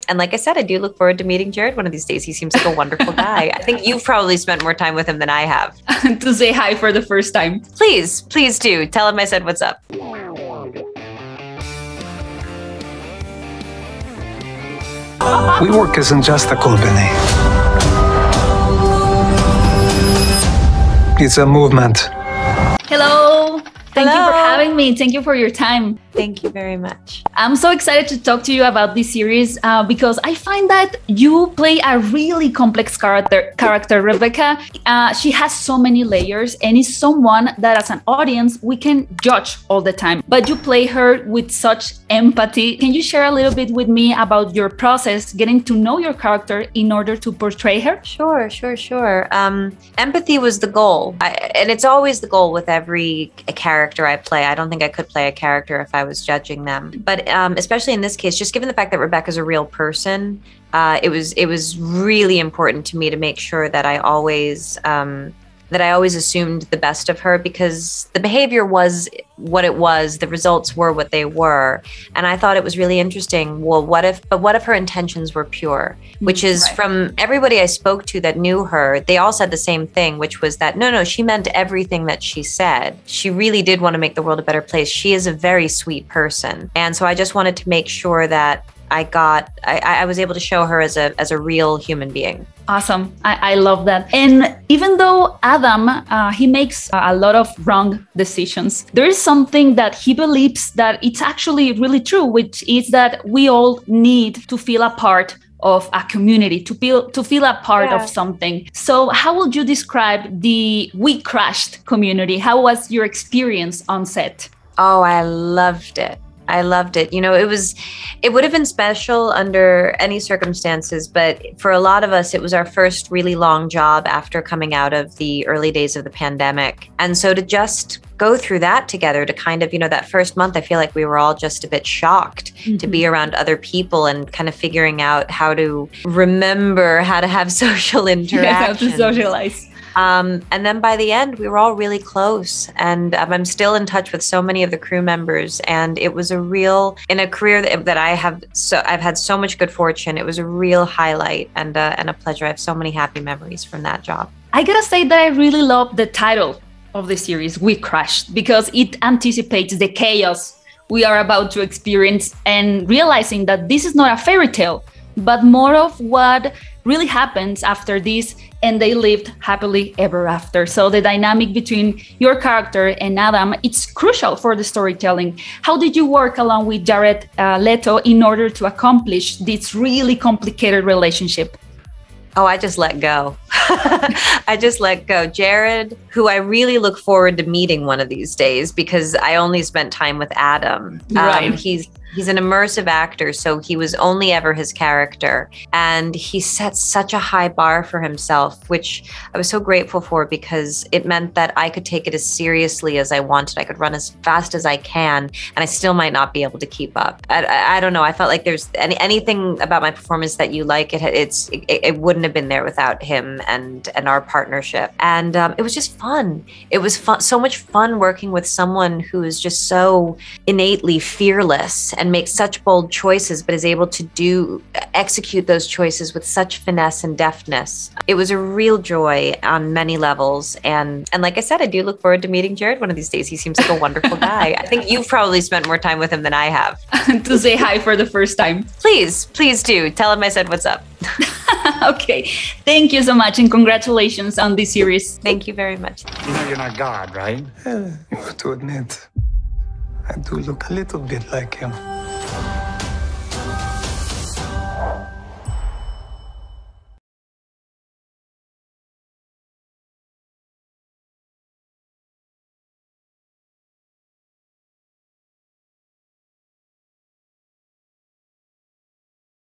And like I said, I do look forward to meeting Jared one of these days. He seems like a wonderful guy. I think you've probably spent more time with him than I have. To say hi for the first time. Please do. Tell him I said what's up. WeWork isn't just a company. It's a movement. Hello. Thank you for Hello. having me. Thank you for your time. Thank you very much. I'm so excited to talk to you about this series because I find that you play a really complex character, Rebecca. She has so many layers and is someone that as an audience, we can judge all the time. But you play her with such empathy. Can you share a little bit with me about your process, getting to know your character in order to portray her? Sure. Empathy was the goal. And it's always the goal with every character I play. I don't think I could play a character if I was judging them. But especially in this case, just given the fact that Rebecca's a real person, it was really important to me to make sure that I always assumed the best of her, because the behavior was what it was, the results were what they were. And I thought it was really interesting. Well, what if her intentions were pure? Which is right. From everybody I spoke to that knew her, they all said the same thing, which was that no, she meant everything that she said. She really did want to make the world a better place. She is a very sweet person. And so I just wanted to make sure that I was able to show her as a real human being. Awesome. I love that. And even though Adam, he makes a lot of wrong decisions, there is something that he believes that it's actually really true, which is that we all need to feel a part of a community, to feel a part of something. So how would you describe the We Crashed community? How was your experience on set? Oh, I loved it. You know, it would have been special under any circumstances, but for a lot of us, it was our first really long job after coming out of the early days of the pandemic. And so to just go through that together, to kind of, you know, that first month, I feel like we were all just a bit shocked to be around other people and kind of figuring out how to remember how to have social interaction. How to socialize. And then by the end, we were all really close, and I'm still in touch with so many of the crew members. And it was in a career that I've had so much good fortune. It was a real highlight and a pleasure. I have so many happy memories from that job. I gotta say that I really love the title of the series, We Crashed, because it anticipates the chaos we are about to experience, and realizing that this is not a fairy tale, but more of what really happens after this, and they lived happily ever after. So the dynamic between your character and Adam, it's crucial for the storytelling. How did you work along with Jared Leto in order to accomplish this really complicated relationship? Oh, I just let go. I just let go. Jared, who I really look forward to meeting one of these days, because I only spent time with Adam. Right. He's an immersive actor, so he was only ever his character. And he set such a high bar for himself, which I was so grateful for, because it meant that I could take it as seriously as I wanted. I could run as fast as I can, and I still might not be able to keep up. I don't know. I felt like there's anything about my performance that you like, it wouldn't have been there without him and our partnership. And it was just fun. It was fun, so much fun working with someone who is just so innately fearless and makes such bold choices, but is able to execute those choices with such finesse and deftness. It was a real joy on many levels. And like I said, I do look forward to meeting Jared one of these days. He seems like a wonderful guy. I think you've probably spent more time with him than I have. To say hi for the first time. Please do. Tell him I said what's up. Okay. Thank you so much, and congratulations on this series. Thank you very much. You know you're not God, right? I have to admit, I do look a little bit like him.